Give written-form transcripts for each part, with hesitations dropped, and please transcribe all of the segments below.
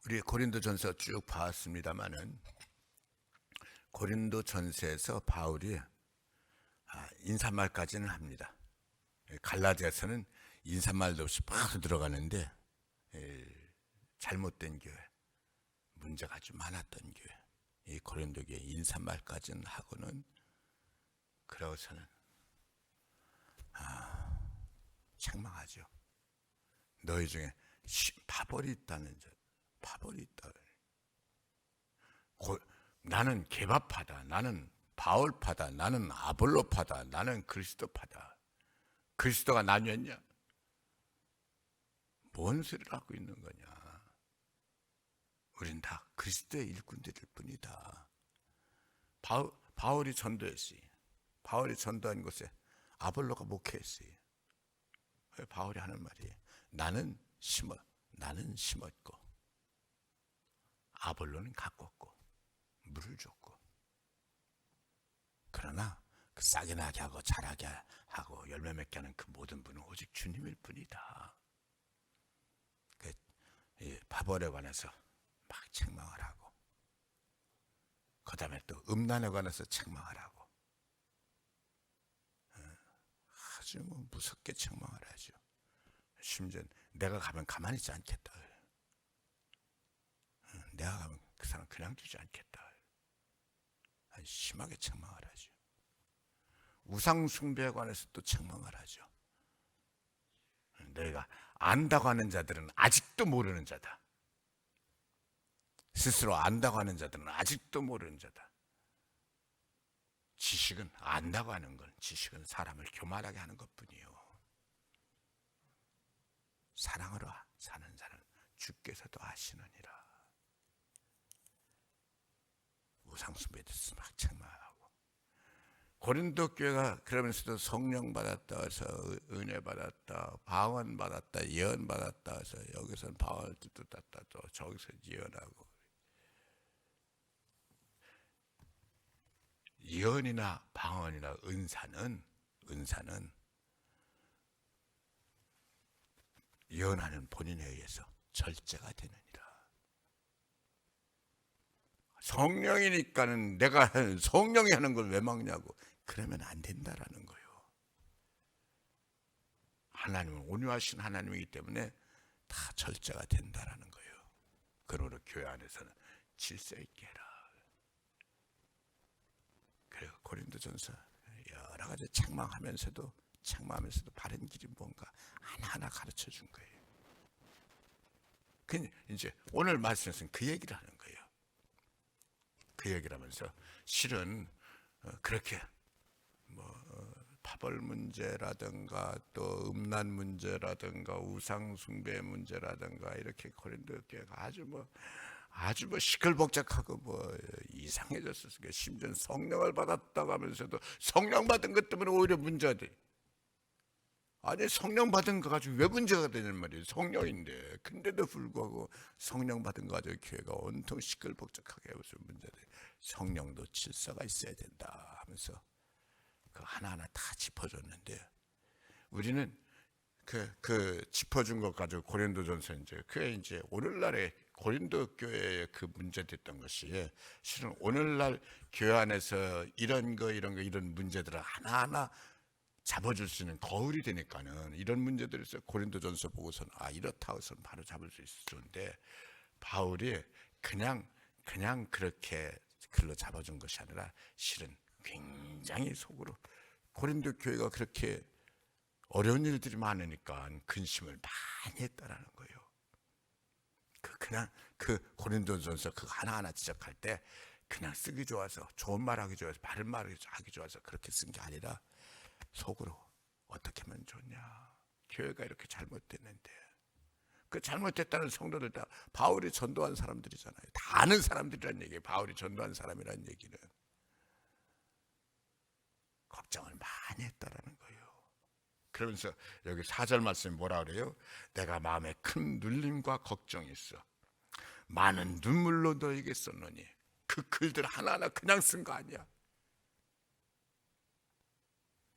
우리 고린도전서 쭉 봐왔습니다마는 고린도전서에서 바울이 인사말까지는 합니다. 갈라디아서는 인사말도 없이 바로 들어가는데 잘못된 교회, 문제가 아주 많았던 교회, 이 고린도 교회 인사말까지는 하고는 그러고서는 책망하죠. 너희 중에 파벌이 있다는 자, 파벌이 있다. 나는 개바파다, 나는 바울파다, 나는 아볼로파다, 나는 그리스도파다. 그리스도가 나뉘었냐? 뭔 소리를 하고 있는 거냐? 우린 다 그리스도의 일꾼들일 뿐이다. 바울이 전도했지. 바울이 전도한 곳에 아볼로가 목회했지. 바울이 하는 말이 나는 심었고 아볼로는 가꿨고 물을 줬고, 그러나 그 싹이 나게 하고 자라게 하고 열매 맺게 하는 그 모든 분은 오직 주님일 뿐이다. 바벌에 관해서 막 책망을 하고, 그 다음에 또 음란에 관해서 책망을 하고, 아주 무섭게 책망을 하죠. 심지어 내가 가면 가만히 있지 않겠다. 내가 가면 그 사람 그냥 두지 않겠다. 아주 심하게 책망을 하죠. 우상 숭배에 관해서 또 책망을 하죠. 너희가 안다고 하는 자들은 아직도 모르는 자다. 스스로 안다고 하는 자들은 아직도 모르는 자다. 지식은, 안다고 하는 건, 지식은 사람을 교만하게 하는 것뿐이요. 사랑으로 사는 자는 주께서도 아시느니라. 우상숭배에 대해서 막 책망하고, 고린도 교회가 그러면서도 성령 받았다 해서 은혜 받았다, 방언 받았다, 예언 받았다 해서 여기서는 방언을 듣다 또 저기서 예언하고, 예언이나 방언이나 은사는 예언하는 본인에 의해서 절제가 되느니라. 성령이니까는 내가 성령이 하는 걸 왜 막냐고. 그러면 안 된다라는 거예요. 하나님은 온유하신 하나님이기 때문에 다 절제가 된다라는 거예요. 그러므로 교회 안에서는 질서 있게 해라. 그래서 고린도전서 여러 가지 책망하면서도 바른 길이 뭔가 하나하나 가르쳐 준 거예요. 이제 오늘 말씀에서는 그 얘기를 하는 거예요. 그 얘기를 하면서 실은 그렇게 파벌 문제라든가 또 음란 문제라든가 우상 숭배 문제라든가 이렇게 고린도 교회가 아주 시끌벅적하고 이상해졌었어요. 심지어 성령을 받았다고 하면서도 성령 받은 것 때문에 오히려 문제가 돼. 아니, 성령 받은 거 가지고 왜 문제가 되냐는 말이에요. 성령인데. 근데도 불구하고 성령 받은 거 가지고 교회가 온통 시끌벅적하게 무슨 문제돼. 성령도 질서가 있어야 된다 하면서 그 하나하나 다 짚어줬는데, 우리는 그 짚어준 것 가지고 고린도전서 이제 오늘날의 고린도 교회의 그 문제됐던 것이, 실은 오늘날 교회 안에서 이런 문제들을 하나하나 잡아줄 수 있는 거울이 되니까는 이런 문제들에서 고린도전서 보고서는 이렇다 해서 바로 잡을 수 있었는데, 바울이 그냥 그렇게 글로 잡아준 것이 아니라 실은 굉장히 속으로 고린도 교회가 그렇게 어려운 일들이 많으니까 근심을 많이 했다라는 거예요. 그냥 그 고린도전서 그 하나하나 지적할 때 그냥 쓰기 좋아서, 좋은 말 하기 좋아서, 바른 말 하기 좋아서 그렇게 쓴 게 아니라 속으로 어떻게 하면 좋냐. 교회가 이렇게 잘못됐는데, 그 잘못됐다는 성도들 다 바울이 전도한 사람들이잖아요. 다 아는 사람들이란 얘기예요. 바울이 전도한 사람이란 얘기는. 걱정을 많이 했다라는 거예요. 그러면서 여기 4절 말씀이 뭐라 그래요? 내가 마음에 큰 눌림과 걱정이 있어 많은 눈물로 너에게 썼노니. 그 글들 하나하나 그냥 쓴 거 아니야.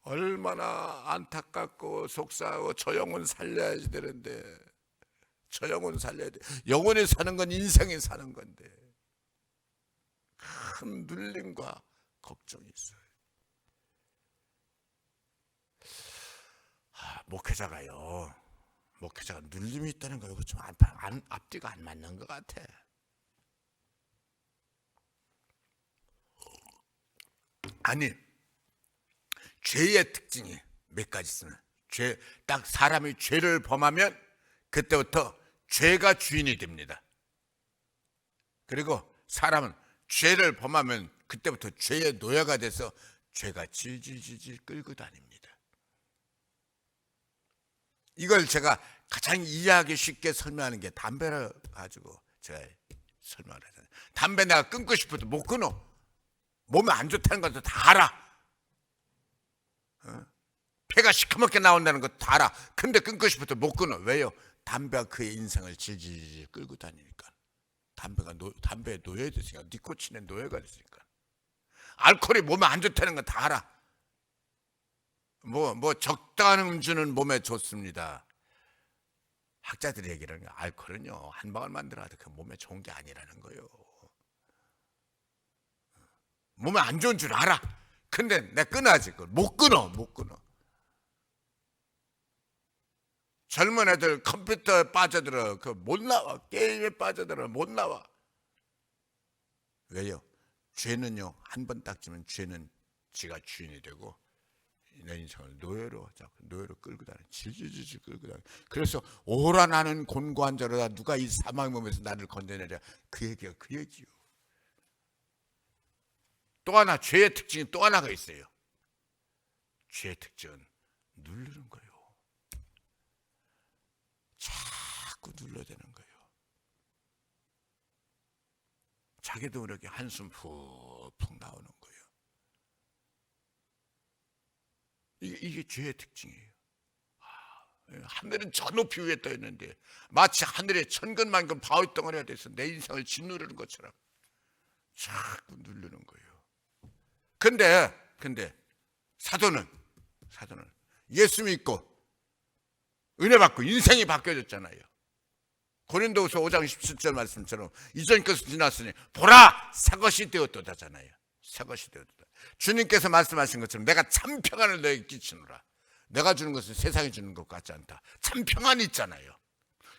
얼마나 안타깝고 속상하고 저 영혼 살려야지 되는데 저 영혼 살려야 돼. 영혼이 사는 건 인생이 사는 건데 큰 눌림과 걱정이 있어요. 목회자가 눌림이 있다는 거 이거 좀 앞뒤가 안 맞는 것 같아. 아니, 죄의 특징이 몇 가지 있으면 딱 사람이 죄를 범하면 그때부터 죄가 주인이 됩니다. 그리고 사람은 죄를 범하면 그때부터 죄의 노예가 돼서 죄가 질질질질 끌고 다닙니다. 이걸 제가 가장 이해하기 쉽게 설명하는 게 담배를 가지고 제가 설명을 하잖아요. 담배 내가 끊고 싶어도 못 끊어. 몸에 안 좋다는 것도 다 알아. 폐가 시커멓게 나온다는 것도 다 알아. 근데 끊고 싶어도 못 끊어. 왜요? 담배가 그의 인생을 질질질 끌고 다니니까. 담배의 노예가 됐으니까. 니코틴의 노예가 됐으니까. 알코올이 몸에 안 좋다는 건 다 알아. 적당한 음주는 몸에 좋습니다. 학자들이 얘기하는 게 알코올은요 한 방울 만들어도 그 몸에 좋은 게 아니라는 거예요. 몸에 안 좋은 줄 알아. 근데 내가 끊어야지. 그걸 못 끊어. 젊은 애들 컴퓨터에 빠져들어 못 나와. 게임에 빠져들어 못 나와. 왜요? 죄는요 한 번 딱 지면 죄는 지가 주인이 되고 내 인생을 노예로 끌고 다니, 질질질 끌고 다니. 그래서 오라 나는 곤고한 자로다. 누가 이 사망의 몸에서 나를 건져내랴. 그 얘기가 그 얘기요. 또 하나 죄의 특징이 또 하나가 있어요. 죄의 특징은 누르는 거예요. 자꾸 눌러대는 거예요. 자기도 모르게 한숨 푹푹 나오는 거예요. 이게 죄의 특징이에요. 하늘은 저 높이 위에 떠 있는데 마치 하늘에 천근만근 바위 덩어리가 돼서 내 인생을 짓누르는 것처럼 자꾸 누르는 거예요. 근데 사도는 예수 믿고 은혜 받고 인생이 바뀌어졌잖아요. 고린도후서 5장 17절 말씀처럼 이전 것은 지났으니 보라 새 것이 되었도다잖아요. 새 것이 되었도다. 주님께서 말씀하신 것처럼 내가 참 평안을 너에게 끼치노라. 내가 주는 것은 세상이 주는 것 같지 않다. 참 평안이 있잖아요.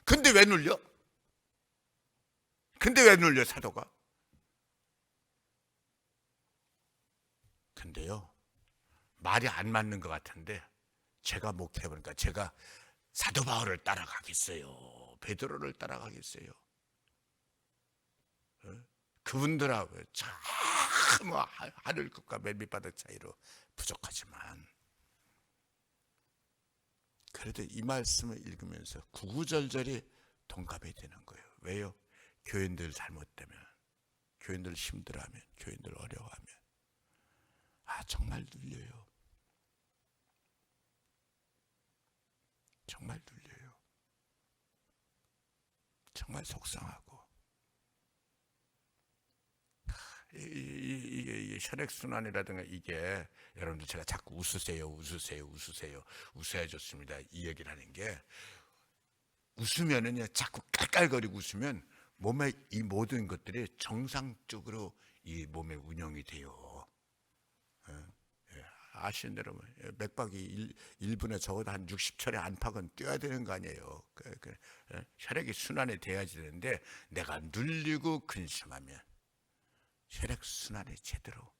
근데 왜 눌려? 사도가? 근데요 말이 안 맞는 것 같은데 제가 목회해보니까 제가 사도 바울을 따라가겠어요? 베드로를 따라가겠어요? 그분들하고 참 하늘 끝과 맨 밑바닥 차이로 부족하지만 그래도 이 말씀을 읽으면서 구구절절히 동감이 되는 거예요. 왜요? 교인들 잘못되면, 교인들 힘들어하면, 교인들 어려워하면 정말 눌려요. 정말 눌려요. 정말 속상하고 이게 혈액순환이라든가 이게 여러분들 제가 자꾸 웃어야 좋습니다 이 얘기를 하는 게 웃으면은요 자꾸 깔깔거리고 웃으면 몸의 이 모든 것들이 정상적으로 이 몸에 운영이 돼요. 아시는 대로 맥박이 1분에 적어도 한 60철의 안팎은 뛰어야 되는 거 아니에요. 혈액이 순환이 돼야지 되는데 내가 눌리고 근심하면 혈액순환이 제대로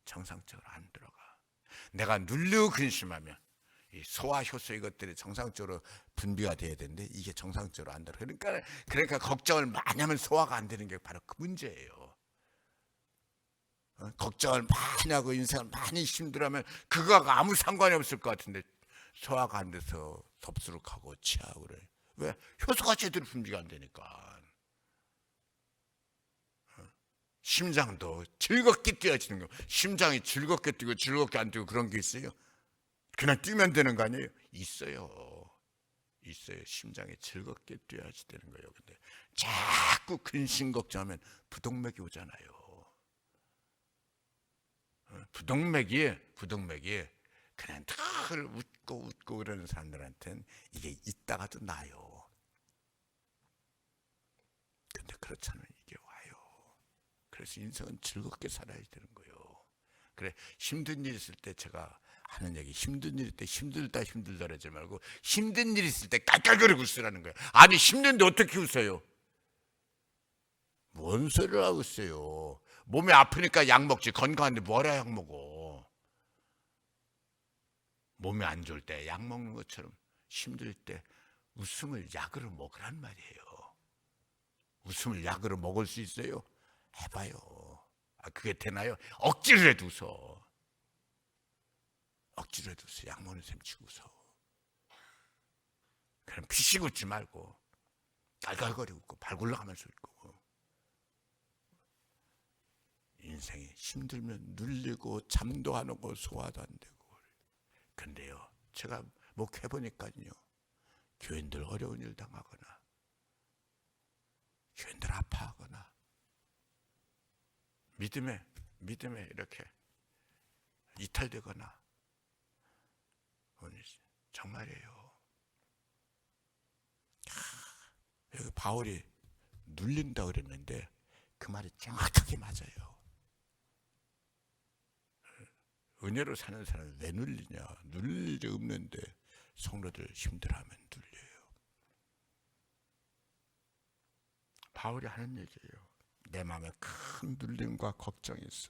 정상적으로 안 들어가. 내가 눌리고 근심하면 이 소화 효소 이것들이 정상적으로 분비가 돼야 되는데 이게 정상적으로 안 들어가. 그러니까 걱정을 많이 하면 소화가 안 되는 게 바로 그 문제예요. 걱정을 많이 하고 인생을 많이 힘들어하면 그거가 아무 상관이 없을 것 같은데 소화가 안 돼서 덥수룩하고 취하고 그래. 왜? 효소가 제대로 분비가 안 되니까. 심장도 즐겁게 뛰어지는 거. 심장이 즐겁게 뛰고 즐겁게 안 뛰고 그런 게 있어요? 그냥 뛰면 되는 거 아니에요? 있어요. 심장이 즐겁게 뛰어야지 되는 거예요. 근데 자꾸 근심 걱정하면 부동맥이 오잖아요. 부동맥이 그냥 늘 웃고 그러는 사람들한테는 이게 있다가도 나요. 근데 그렇지 않으면 이게 와요. 그래서 인생은 즐겁게 살아야 되는 거예요. 그래, 힘든 일 있을 때 제가 하는 얘기, 힘든 일 있을 때 힘들다 그러지 말고 힘든 일 있을 때 깔깔거리고 웃으라는 거예요. 아니 힘든데 어떻게 웃어요? 뭔 소리를 하고 있어요. 몸이 아프니까 약 먹지, 건강한데 뭐라 약 먹어. 몸이 안 좋을 때 약 먹는 것처럼 힘들 때 웃음을 약으로 먹으란 말이에요. 웃음을 약으로 먹을 수 있어요? 해봐요. 아, 그게 되나요? 억지로 해도 웃어. 억지로 해도 웃어. 약 먹는 셈 치고 웃어. 그럼 피식 웃지 말고 깔깔거리고 웃고 발 굴러가면서 웃고. 인생이 힘들면 눌리고 잠도 안 오고 소화도 안 되고. 근데요, 제가 목해보니까요, 교인들 어려운 일 당하거나 교인들 아파하거나 믿음에 이렇게 이탈되거나, 정말이에요. 여기 바울이 눌린다 그랬는데 그 말이 정확하게 맞아요. 은혜로 사는 사람은 왜 눌리냐? 눌릴 일이 없는데 성도들 힘들어하면 눌려요. 바울이 하는 얘기예요. 내 마음에 큰 눌림과 걱정이 있어.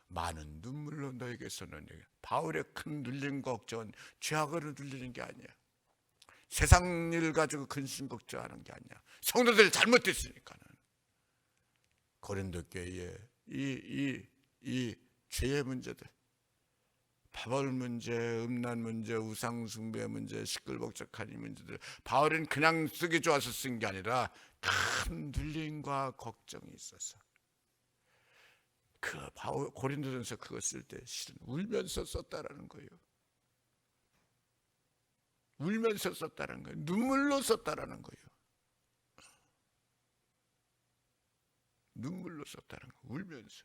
많은 눈물로 너에게 쏘는 얘기. 바울의 큰 눌림과 걱정은 죄악으로 눌리는 게 아니야. 세상 일 가지고 근심 걱정하는 게 아니야. 성도들 잘못됐으니까는. 고린도 교회에 이 죄의 문제들, 파벌 문제, 음란 문제, 우상 숭배 문제, 시끌벅적한 이 문제들, 바울은 그냥 쓰기 좋아서 쓴 게 아니라 큰 눌림과 걱정이 있어서. 그 바울 고린도전서 그거 쓸 때 실은 울면서 썼다라는 거예요. 울면서 썼다는 거예요. 눈물로 썼다라는 거예요. 눈물로 썼다는 거예요. 울면서.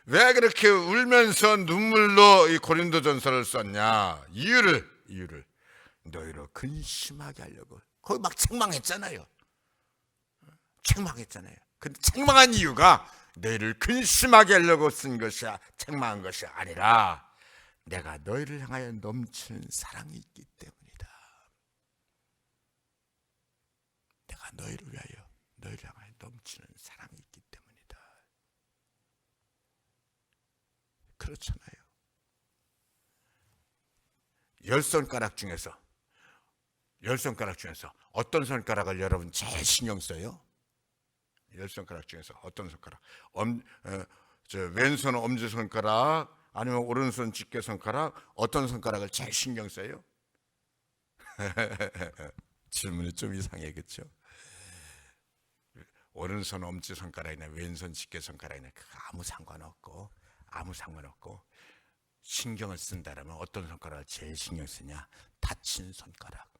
왜 그렇게 울면서 눈물로 이 고린도전서를 썼냐? 이유를 너희로 근심하게 하려고. 거기 막 책망했잖아요. 근데 책망한 이유가 너희를 근심하게 하려고 쓴 것이야, 책망한 것이 아니라 내가 너희를 향하여 넘치는 사랑이 있기 때문이다. 내가 너희를 향하여 넘치는 사랑이 있기 때문이다. 그렇잖아요. 10손가락 중에서 어떤 손가락을 여러분 제일 신경 써요? 10손가락 중에서 어떤 손가락? 왼손 엄지손가락, 아니면 오른손 집게손가락, 어떤 손가락을 제일 신경 써요? 질문이 좀 이상해, 그렇죠? 오른손 엄지손가락이나 왼손 집게손가락이나 그거 아무 상관없고 신경을 쓴다면 어떤 손가락을 제일 신경 쓰냐? 다친 손가락,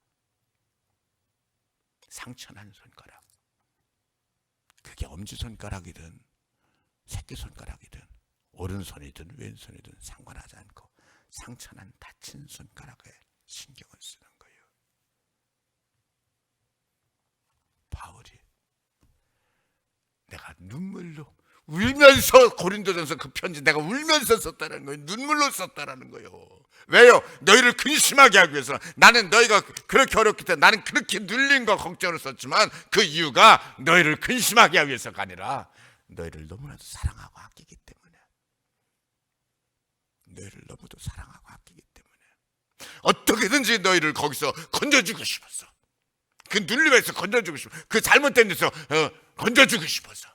상처난 손가락. 그게 엄지손가락이든 새끼손가락이든 오른손이든 왼손이든 상관하지 않고 상처난 다친 손가락에 신경을 쓰는 거예요. 바울이 내가 눈물로 울면서, 고린도전서 그 편지 내가 울면서 썼다는 거예요. 눈물로 썼다는 거예요. 왜요? 너희를 근심하게 하기 위해서. 나는 너희가 그렇게 어렵기 때문에 나는 그렇게 눌림과 걱정을 썼지만 그 이유가 너희를 근심하게 하기 위해서가 아니라 너희를 너무나도 사랑하고 아끼기 때문에. 너희를 너무도 사랑하고 아끼기 때문에 어떻게든지 너희를 거기서 건져주고 싶었어. 그 눌림에서 건져주고 싶어. 그 잘못된 데서 건져주고 싶어서.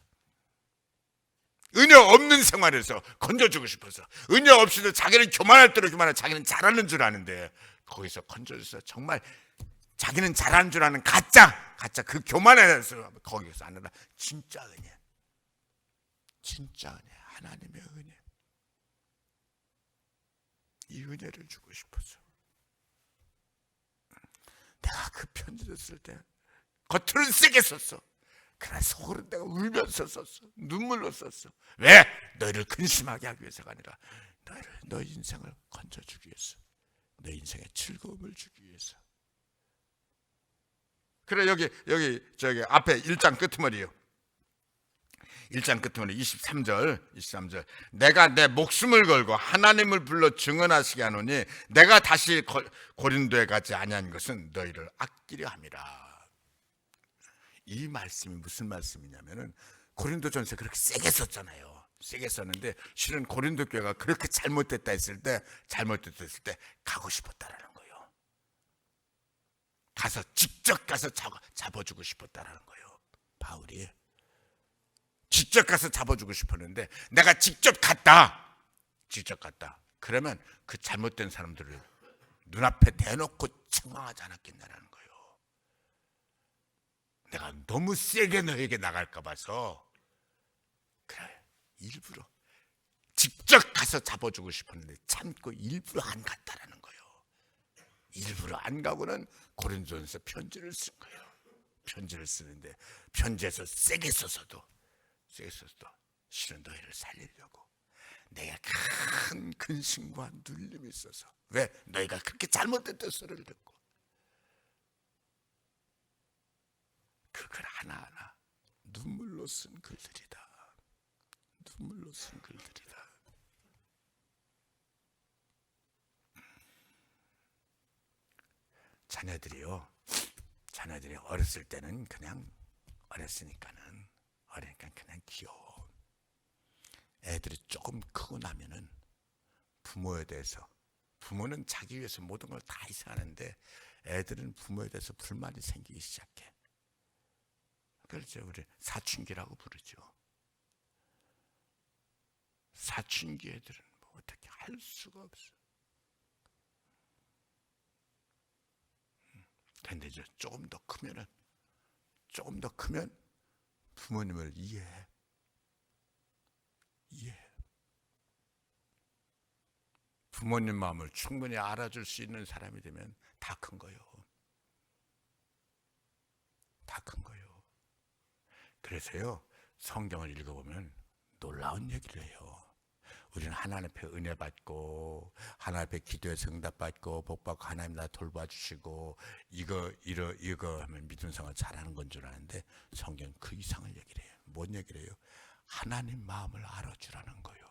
은혜 없는 생활에서 건져주고 싶어서. 은혜 없이도 자기는 교만할 대로 교만하고 자기는 잘하는 줄 아는데 거기서 건져줘서 정말 자기는 잘하는 줄 아는 가짜 그 교만에서 거기서 아니라 진짜 은혜, 하나님의 은혜, 이 은혜를 주고 싶어서. 내가 그 편지를 쓸 때 겉으로는 세게 썼어. 그러나 속으로 내가 울면서 썼어. 눈물로 썼어. 왜? 너희를 근심하게 하기 위해서가 아니라 너희 인생을 건져주기 위해서. 내 인생에 즐거움을 주기 위해서. 그래 여기 저기 앞에 1장 끝머리요. 1장 끝머리 23절 내가 내 목숨을 걸고 하나님을 불러 증언하시게 하노니 내가 다시 고린도에 가지 아니한 것은 너희를 아끼려 함이라. 이 말씀이 무슨 말씀이냐면은 고린도전서 그렇게 세게 썼잖아요. 세게 썼는데 실은 고린도 교회가 그렇게 잘못됐다 했을 때 가고 싶었다라는 거예요. 직접 가서 잡아주고 싶었다라는 거예요. 바울이 직접 가서 잡아주고 싶었는데 내가 직접 갔다. 그러면 그 잘못된 사람들을 눈앞에 대놓고 책망하지 않았겠냐라는 거예요. 내가 너무 세게 너에게 나갈까 봐서 그래 일부러 직접 가서 잡아주고 싶었는데 참고 일부러 안 갔다라는 거예요. 일부러 안 가고는 고린도전서 편지를 쓴 거예요. 편지를 쓰는데 편지에서 세게 써서도 실은 너희를 살리려고 내가 큰 근심과 눌림이 있어서. 왜? 너희가 그렇게 잘못됐던 소리를 듣고 그걸 하나하나 눈물로 쓴 글들이다. 자녀들이 어렸을 때는 그냥 어렸으니까는 그냥 귀여워. 애들이 조금 크고 나면은 부모는 자기 위해서 모든 걸 다 희생하는데 애들은 부모에 대해서 불만이 생기기 시작해. 그렇죠. 우리 사춘기라고 부르죠. 사춘기 애들은 뭐 어떻게 할 수가 없어. 근데 이제 조금 더 크면 부모님을 이해해. 부모님 마음을 충분히 알아줄 수 있는 사람이 되면 다 큰 거예요. 그래서요 성경을 읽어보면 놀라운 얘기를 해요. 우리는 하나님 앞에 은혜 받고 하나님 앞에 기도해서 응답 받고 복 받고 하나님 나 돌봐주시고 이거 하면 믿음 생활 잘하는 건 줄 아는데 성경 그 이상을 얘기를 해요. 뭔 얘기를 해요? 하나님 마음을 알아주라는 거예요.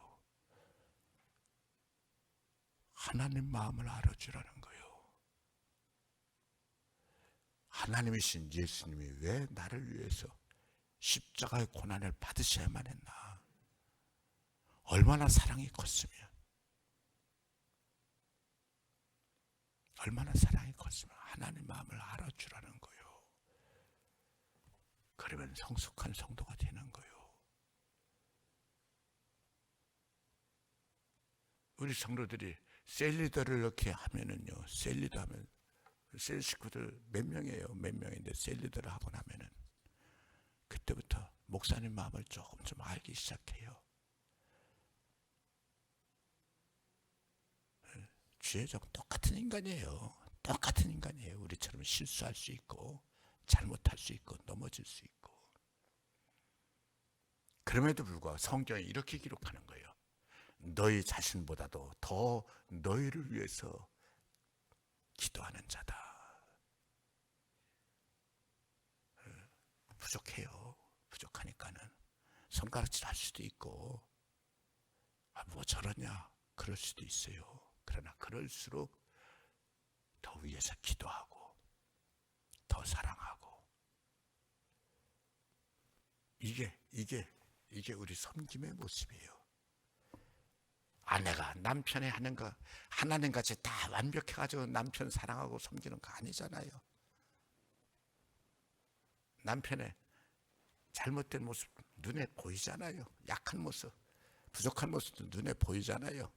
하나님 마음을 알아주라는 거예요. 하나님이신 예수님이 왜 나를 위해서 십자가의 고난을 받으셔야만 했나? 얼마나 사랑이 컸으면 하나님 마음을 알아주라는 거예요. 그러면 성숙한 성도가 되는 거예요. 우리 성도들이 셀리더를 이렇게 하면은요, 셀리더 하면 셀 식구들 몇 명인데 셀리더를 하고 나면은 그때부터 목사님 마음을 조금 좀 알기 시작해요. 주의적 똑같은 인간이에요. 우리처럼 실수할 수 있고 잘못할 수 있고 넘어질 수 있고. 그럼에도 불구하고 성경이 이렇게 기록하는 거예요. 너희 자신보다도 더 너희를 위해서 기도하는 자다. 부족해요. 부족하니까는 손가락질 할 수도 있고 뭐 저러냐 그럴 수도 있어요. 그러나 그럴수록 더 위해서 기도하고 더 사랑하고 이게 우리 섬김의 모습이에요. 아내가 남편이 하는 거 하나님같이 다 완벽해가지고 남편 사랑하고 섬기는 거 아니잖아요. 남편의 잘못된 모습 눈에 보이잖아요. 약한 모습, 부족한 모습도 눈에 보이잖아요.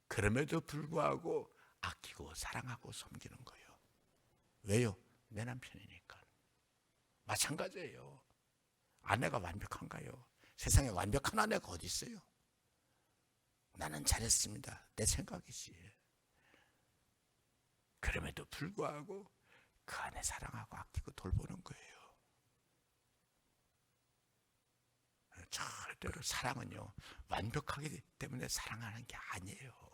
그럼에도 불구하고 아끼고 사랑하고 섬기는 거예요. 왜요? 내 남편이니까. 마찬가지예요. 아내가 완벽한가요? 세상에 완벽한 아내가 어디 있어요? 나는 잘했습니다. 내 생각이지. 그럼에도 불구하고 그 안에 사랑하고 아끼고 돌보는 거예요. 절대로 사랑은요 완벽하기 때문에 사랑하는 게 아니에요.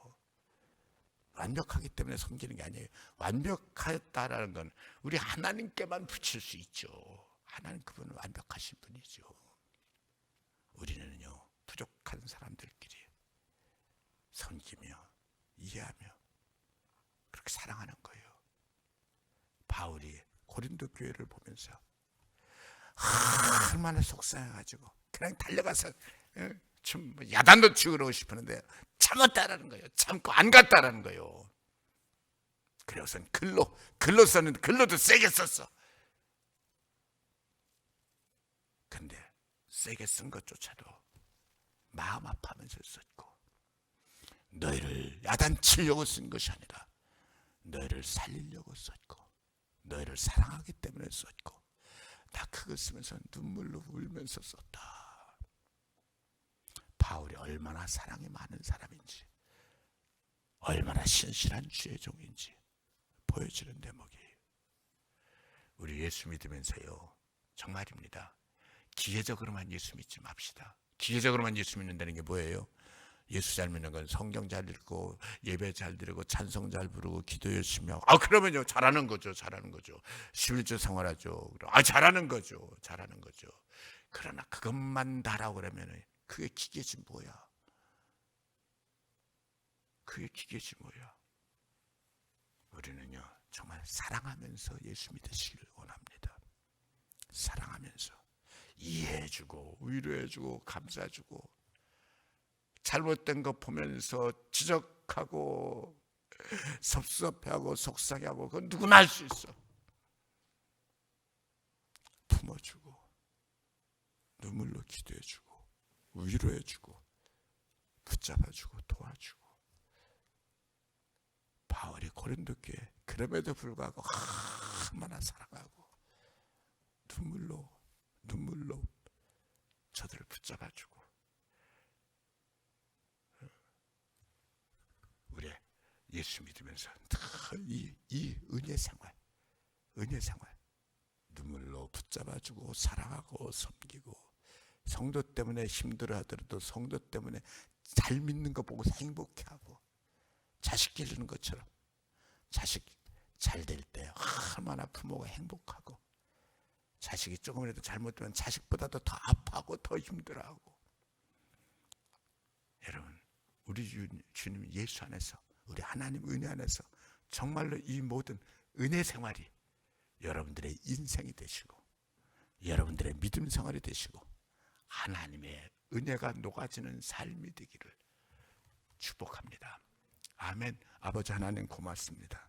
완벽하기 때문에 섬기는 게 아니에요. 완벽하다라는 건 우리 하나님께만 붙일 수 있죠. 하나님 그분은 완벽하신 분이죠. 우리는요 부족한 사람들끼리 섬기며 이해하며 그렇게 사랑하는 거예요. 바울이 고린도 교회를 보면서 얼마나 속상해가지고 그냥 달려가서 좀 야단도 치고 싶었는데 참았다라는 거예요. 참고 안 갔다라는 거예요. 그래서는 글로 썼는데 글로도 세게 썼어. 근데 세게 쓴 것조차도 마음 아파하면서 썼고, 너희를 야단치려고 쓴 것이 아니라 너희를 살리려고 썼고, 너희를 사랑하기 때문에 썼고, 나 그거 쓰면서 눈물로 울면서 썼다. 바울이 얼마나 사랑이 많은 사람인지, 얼마나 신실한 주의 종인지 보여주는 대목이에요. 우리 예수 믿으면서요, 정말입니다, 기계적으로만 예수 믿지 맙시다. 기계적으로만 예수 믿는다는 게 뭐예요? 예수 잘 믿는 건 성경 잘 읽고 예배 잘 드리고 찬송 잘 부르고 기도 열심히 하고, 그러면요 잘하는 거죠. 잘하는 거죠. 11조 생활하죠. 잘하는 거죠. 잘하는 거죠. 그러나 그것만 다라고 그러면 그게 기계지 뭐야. 그게 기계지 뭐야. 우리는요 정말 사랑하면서 예수 믿으시길 원합니다. 사랑하면서 이해해주고 위로해주고 감싸주고, 잘못된 거 보면서 지적하고 섭섭해하고 속상해하고, 그건 누구나 할 수 있어. 품어주고 눈물로 기도해주고 위로해주고 붙잡아주고 도와주고. 바울이 고린도 교회 그럼에도 불구하고 얼마나 사랑하고 눈물로 저들을 붙잡아주고, 우리 예수 믿으면서 이 은혜 생활 눈물로 붙잡아주고 사랑하고 섬기고, 성도 때문에 힘들어 하더라도 성도 때문에 잘 믿는 거 보고 행복해하고, 자식 기르는 것처럼 자식 잘 될 때 얼마나 부모가 행복하고, 자식이 조금이라도 잘못되면 자식보다도 더 아파하고 더 힘들어하고. 여러분, 우리 주님 예수 안에서, 우리 하나님 은혜 안에서 정말로 이 모든 은혜 생활이 여러분들의 인생이 되시고, 여러분들의 믿음 생활이 되시고, 하나님의 은혜가 녹아지는 삶이 되기를 축복합니다. 아멘. 아버지 하나님 고맙습니다.